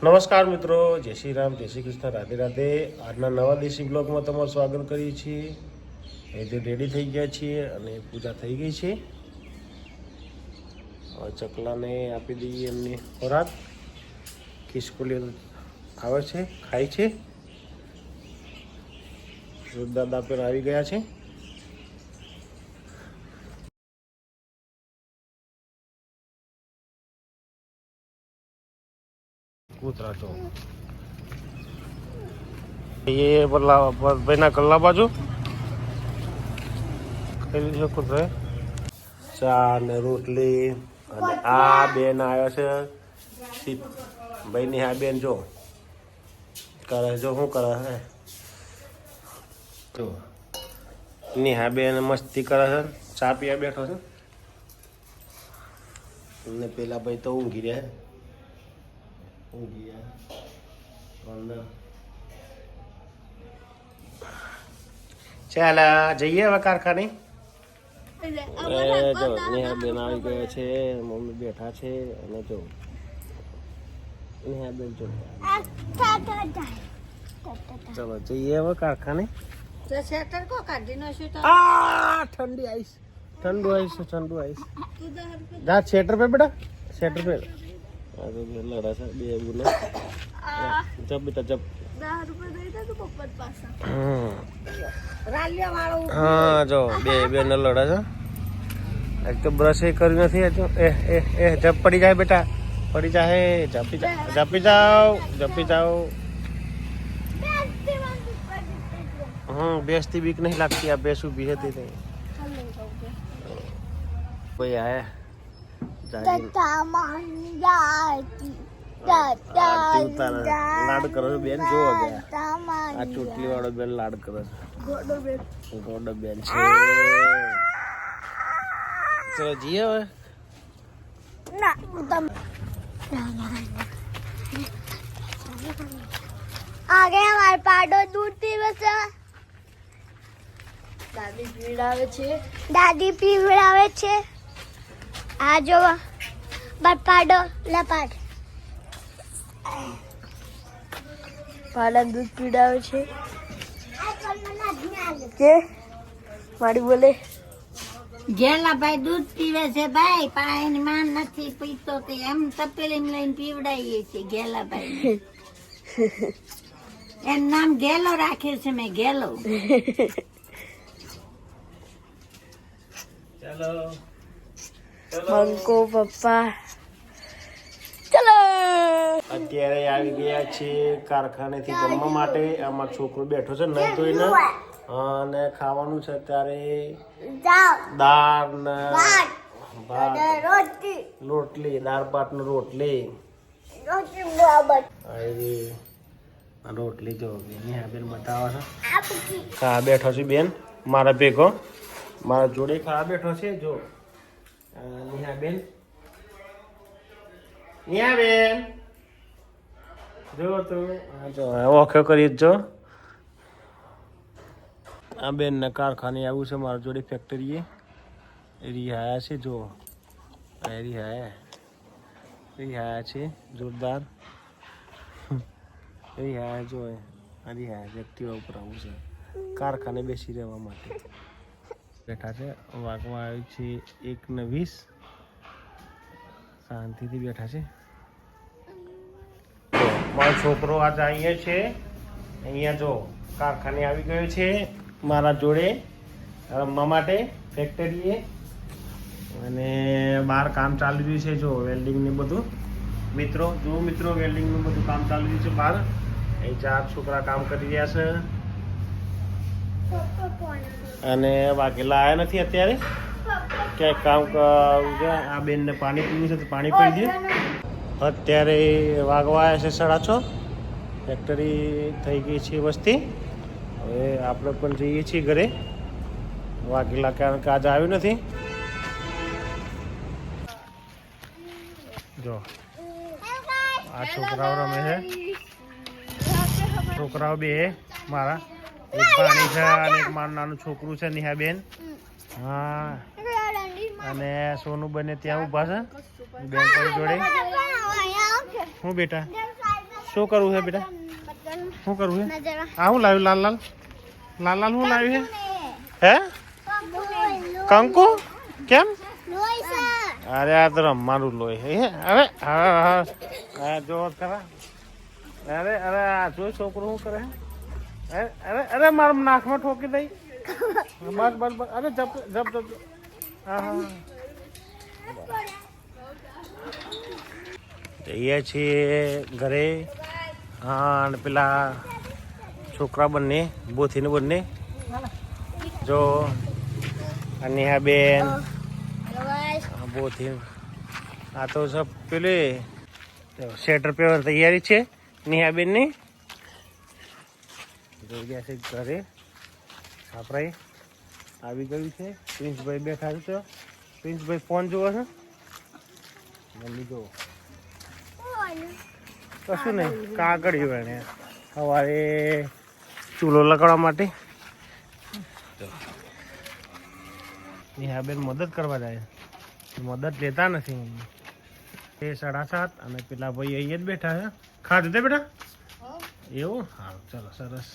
નમસ્કાર મિત્રો, જય શ્રી રામ, જય શ્રી કૃષ્ણ, રાધે રાધે. આજના નવા દેશી બ્લોગમાં તમારું સ્વાગત કરીએ છીએ. એ જે રેડી થઈ ગયા છીએ અને પૂજા થઈ ગઈ છે. હવે ચકલાને આપી દઈએ એમને ખોરાક. ખિસકોલી આવે છે, ખાય છે. દાદા પર આવી ગયા છે. કૂતરા છો એ બોલા ભાઈના કલ્લા બાજુ કઈ છે કૂતરા. ચા ને રોટલી અને આ બેન આવ્યા છે ભાઈની. આ બેન જો કરે, જો શું કરે છે જો નિહા બેન મસ્તી કરે છે. ચા પીવા બેઠો છે ને પેલા ભાઈ તો ઊંઘી રહ્યા. ચાલ જઈએ હવે કારખાને. જો નેહા બેન આવી ગયા છે, મમ્મી બેઠા છે અને જો નેહા બેન જો. ચલો જઈએ હવે કારખાને. ઠંડી આઈસ, ઠંડુ આઈસ, ઠંડુ આઈસ. જા સ્વેટર पे बेटा, स्वेटर पे. લડા છે બે ગુને. જબ બેટા જબ. હા જો બે બેન લડા છે. એક તો બ્રશ એ કર્યું નથી હજુ. એ જબ પડી જાય બેટા, પડી જાય. જપી જાઓ, જપી જાઓ, જપી જાઓ. બેસતી બીક નહીં લાગતી. આ બેસ ઉભી હતી નહીં. કોઈ આયા લાડ કરો છો બેન. જો આ ચોટલી વાળો બેન લાડ કરે છે. ગોડો બેન છે. ચલો જઈએ હવે. आगे हमारे पाडो दूध पीवे છે. દાદી પીવડાવે છે. દાદી પીવડાવે છે. આ જો પાડો લપાટ પાડા દૂધ પીવડાવે છે. કે મારી બોલે ગેલા ભાઈ દૂધ પીવે છે ભાઈ. પાણી માં નથી પીતો તે એમ તપેલી લઈને પીવડાવીએ છીએ ગેલા ભાઈ. એનું નામ ગેલો રાખ્યું છે મેં, ગેલો. ચલો બંકો પપ્પા ચલો. અત્યારે આવી ગયા છીએ કારખાનેથી જમવા માટે. આમાં છોકરો બેઠો છે નહીં ધોઈને અને ખાવાનું છે અત્યારે દાળ ને ભાત, રોટલી, દાળ ભાત ને રોટલી. રોટલી જો બેન બતાવે છે. ખા બેઠો છે બેન મારા ભેગો, મારા જોડે ખા બેઠો છે. જો નિહા બેન, નિહા બેન જો તમે જો ઓખો કરી જો. આ બેન ને કારખાને આવું છે મારા જોડે ફેક્ટરીએ. રિહાયા છે જો, રિહાયા છે જોરદાર. રિહાયા જો રિહાયા એક્ટિવા ઉપર આવું છે કારખાને બેસી રહેવા માટે બેઠા છે. વાગવા આવી છે 1:20. શાંતિથી બેઠા છે. મારો છોકરો આજે અહીંયા છે. અહીંયા જો કારખાને આવી ગયો છે મારા જોડે રમવા માટે ફેક્ટરીએ. અને બહાર કામ ચાલી રહ્યું છે જો વેલ્ડિંગ ને બધું. મિત્રો જો મિત્રો વેલ્ડિંગ નું બધું કામ ચાલી રહ્યું છે બહાર. અહીં 4 છોકરા કામ કરી રહ્યા છે અને વાઘેલા આવ્યા નથી અત્યારે. ક્યાંક કામ આ બેનને પાણી પીવું છે તો પાણી પી દે. અત્યારે વાગવા આવ્યા છે 6:30. ફેક્ટરી થઈ ગઈ છે વસ્તી. હવે આપણે પણ જઈએ છીએ ઘરે. વાઘેલા કારણ કે આજે આવ્યું નથી. જો આ છોકરાઓ રમે છે. છોકરાઓ બે મારા, એક પાણી છે અને એક મારું નાનું છોકરું છે નિહા બેન. હા અને સોનું બને ત્યાં ઊભા છે બેન જોડે. હું બેટા શું કરવું છે બેટા? શું કરવું છે? આ હું લાવ્યું? લાલ લાલ લાલ લાલ શું લાવ્યું છે? હે કંકુ? કેમ? અરે આ તો રમવાનું લોહી હે. અરે હા હા જો ખરા. અરે અરે આ જો છોકરું શું કરે? અરે અરે અરે મારા નાકમાં ઠોકી દઈ. બસ બસ બસ. અરે જપ જપ જપ. હા હા જઈએ છીએ ઘરે. હા અને પેલા છોકરા બંને બોથીને બંને જો નેહા બેન બોથી આ તો સબ પેલે સ્વેટર પહેરવાની તૈયારી છે નેહા બેનની. જઈ ગયા છે ઘરે. આપણે આવી ગયું છે. પ્રિન્સભાઈ બેઠા છે. પ્રિન્સભાઈ ફોન જોવો છે. મમ્મી જો કશું નહીં કાગળિયું એને સવારે ચૂલો લગાડવા માટે નેહાબેન મદદ કરવા જાય. મદદ લેતા નથી મમ્મી. એ 7:30 અને પેલા ભાઈ અહીંયા જ બેઠા છે. ખાધું તે બેટા? એવું હા ચાલો સરસ.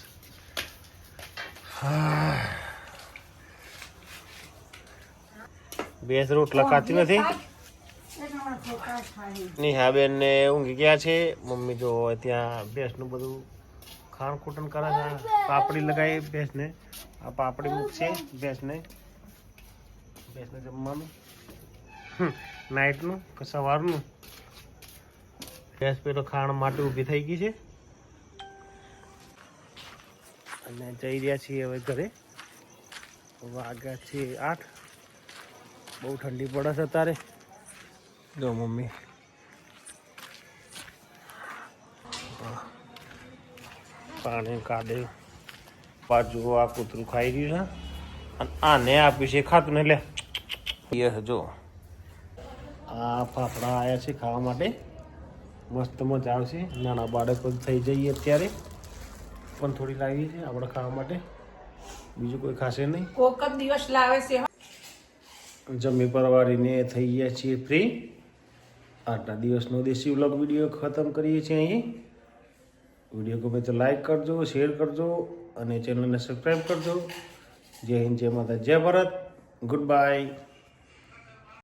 બેસ રોટલા ખાતી નથી. નેહાબેન ને ઊંઘી ગયા છે. મમ્મી જો ત્યાં ભેંસનું બધું ખાણ ખૂટણ કરે છે. પાપડી લગાવી ભેંસને. આ પાપડી મૂકશે ભેંસને જમવાનું નાઇટનું કે સવારનું. ભેંસ પેલો ખાણ માટે ઊભી થઈ ગઈ છે અને જઈ રહ્યા છીએ હવે ઘરે. વાગ્યા છે 8. બહુ ઠંડી પડે છે અત્યારે. જો મમ્મી પાણી કાઢે. બાજુ આ કૂતરું ખાઈ રહ્યું છે અને આને આપ્યું છે ખાતું ને. લે જો આ ફાફડા આવ્યા છે ખાવા માટે. મસ્ત મજા આવશે. નાના બાળકો થઈ જઈએ અત્યારે પણ થોડી લાવી છે આપણે ખાવા માટે. બીજું કોઈ ખાશે નહીં. કોક જ દિવસ લાવે છે. જમી પરવારીને થઈ ગયા છીએ ફ્રી. આજના દિવસનો દેશી વ્લોગ વિડીયો ખતમ કરીએ છીએ અહીં. વિડીયો ગમે તો લાઈક કરજો, શેર કરજો અને ચેનલને સબસ્ક્રાઈબ કરજો. જય હિન્દ, જય માતા, જય ભારત. Good bye.